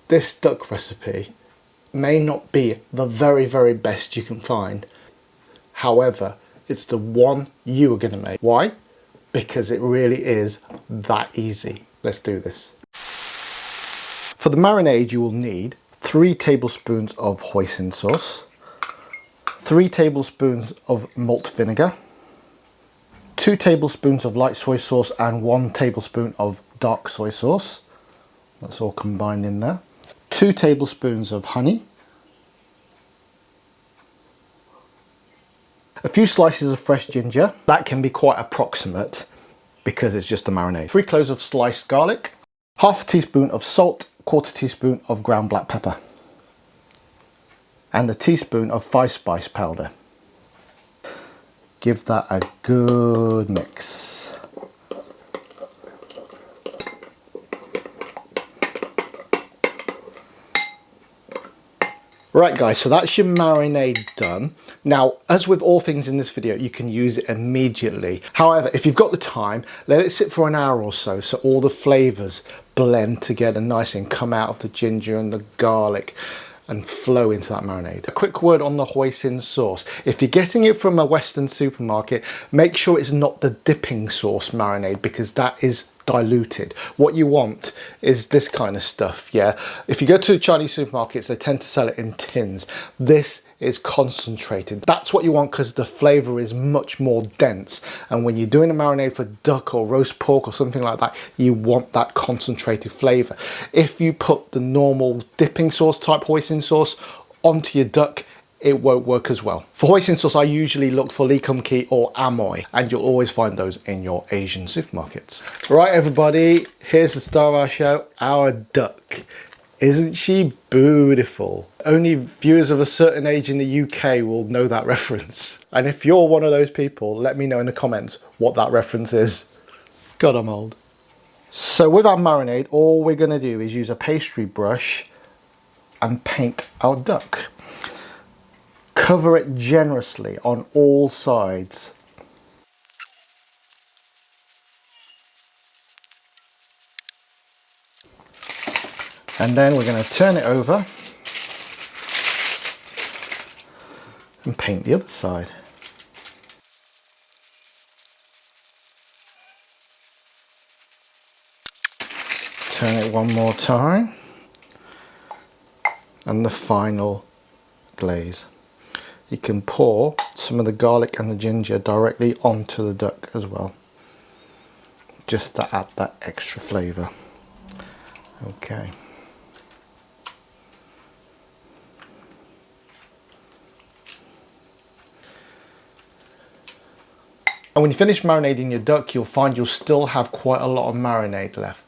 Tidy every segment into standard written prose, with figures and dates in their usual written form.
this duck recipe may not be the very, very best you can find. However, it's the one you are going to make. Why? Because it really is that easy. Let's do this. For the marinade, you will need 3 tablespoons of hoisin sauce, 3 tablespoons of malt vinegar, 2 tablespoons of light soy sauce and 1 tablespoon of dark soy sauce. That's all combined in there. 2 tablespoons of honey, a few slices of fresh ginger. That can be quite approximate because it's just a marinade. 3 cloves of sliced garlic, half a teaspoon of salt, 1/4 teaspoon of ground black pepper, and a teaspoon of 5-spice powder. Give that a good mix. Right guys, so that's your marinade done. Now, as with all things in this video, you can use it immediately. However, if you've got the time, let it sit for an hour or so all the flavours blend together nicely and come out of the ginger and the garlic and flow into that marinade. A quick word on the hoisin sauce. If you're getting it from a Western supermarket, make sure it's not the dipping sauce marinade because that is diluted. What you want is this kind of stuff, yeah? If you go to Chinese supermarkets, they tend to sell it in tins. This is concentrated. That's what you want because the flavour is much more dense, and when you're doing a marinade for duck or roast pork or something like that, you want that concentrated flavour. If you put the normal dipping sauce type hoisin sauce onto your duck, it won't work as well. For hoisin sauce, I usually look for Lee Kum Kee or Amoy, and you'll always find those in your Asian supermarkets. Right everybody, here's the star of our show, our duck. Isn't she beautiful? Only viewers of a certain age in the UK will know that reference. And if you're one of those people, let me know in the comments what that reference is. God, I'm old. So with our marinade, all we're gonna do is use a pastry brush and paint our duck. Cover it generously on all sides. And then we're going to turn it over and paint the other side. Turn it one more time. And the final glaze. You can pour some of the garlic and the ginger directly onto the duck as well, just to add that extra flavour. Okay. And when you finish marinating your duck, you'll find you'll still have quite a lot of marinade left.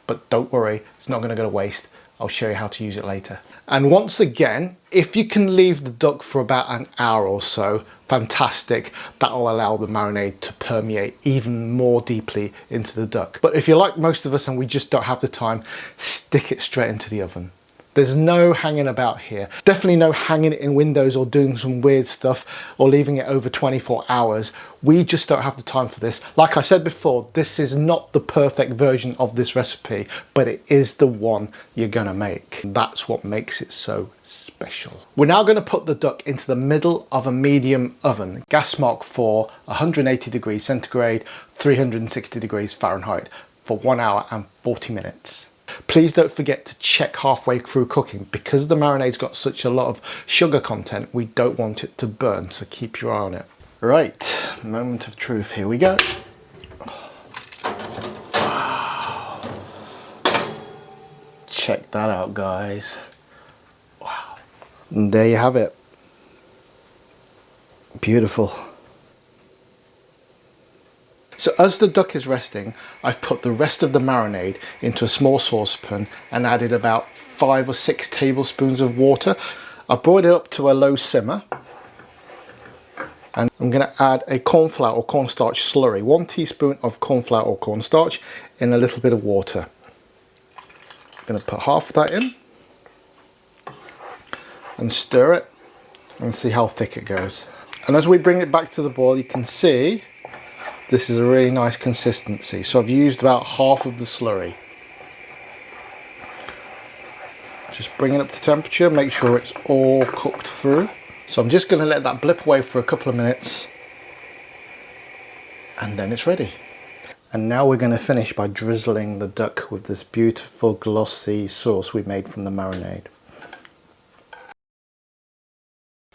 But don't worry, it's not going to go to waste. I'll show you how to use it later. And once again, if you can leave the duck for about an hour or so, fantastic. That'll allow the marinade to permeate even more deeply into the duck. But if you're like most of us and we just don't have the time, stick it straight into the oven. There's no hanging about here. Definitely no hanging it in windows or doing some weird stuff or leaving it over 24 hours. We just don't have the time for this. Like I said before, this is not the perfect version of this recipe, but it is the one you're gonna make. That's what makes it so special. We're now gonna put the duck into the middle of a medium oven, gas mark for 180 degrees centigrade, 360 degrees Fahrenheit for 1 hour and 40 minutes. Please don't forget to check halfway through cooking. Because the marinade's got such a lot of sugar content, we don't want it to burn, so keep your eye on it. Right, moment of truth, here we go. Wow. Check that out, guys. Wow. And there you have it. Beautiful. So as the duck is resting, I've put the rest of the marinade into a small saucepan and added about 5 or 6 tablespoons of water. I've brought it up to a low simmer. And I'm going to add a corn flour or cornstarch slurry, 1 teaspoon of corn flour or cornstarch in a little bit of water. I'm going to put half of that in and stir it and see how thick it goes. And as we bring it back to the boil, you can see this is a really nice consistency. So I've used about half of the slurry. Just bring it up to temperature, make sure it's all cooked through. So I'm just going to let that blip away for a couple of minutes and then it's ready. And now we're going to finish by drizzling the duck with this beautiful glossy sauce we made from the marinade.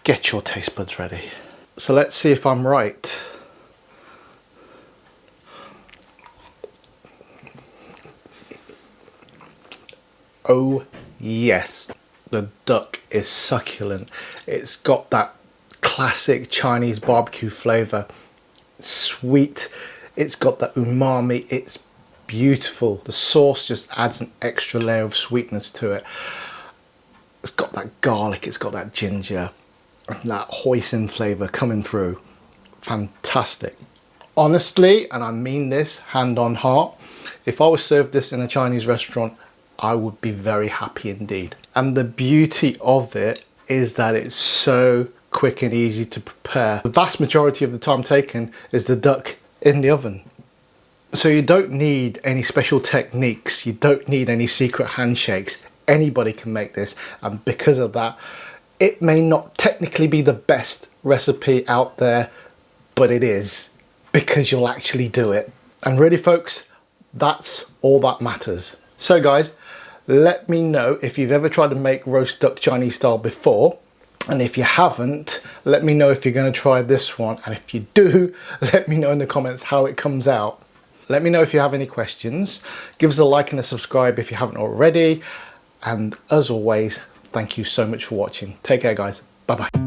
Get your taste buds ready. So let's see if I'm right. Oh yes, the duck is succulent. It's got that classic Chinese barbecue flavour. Sweet, it's got that umami, it's beautiful. The sauce just adds an extra layer of sweetness to it. It's got that garlic, it's got that ginger, and that hoisin flavour coming through. Fantastic. Honestly, and I mean this hand on heart, if I was served this in a Chinese restaurant, I would be very happy indeed. And the beauty of it is that it's so quick and easy to prepare. The vast majority of the time taken is the duck in the oven. So you don't need any special techniques, you don't need any secret handshakes. Anybody can make this, and because of that, it may not technically be the best recipe out there, but it is, because you'll actually do it. And really folks, that's all that matters. So guys, let me know if you've ever tried to make roast duck Chinese style before, and if you haven't, let me know if you're going to try this one, and if you do, let me know in the comments how it comes out. Let me know if you have any questions. Give us a like and a subscribe if you haven't already, and as always, thank you so much for watching. Take care guys, bye bye.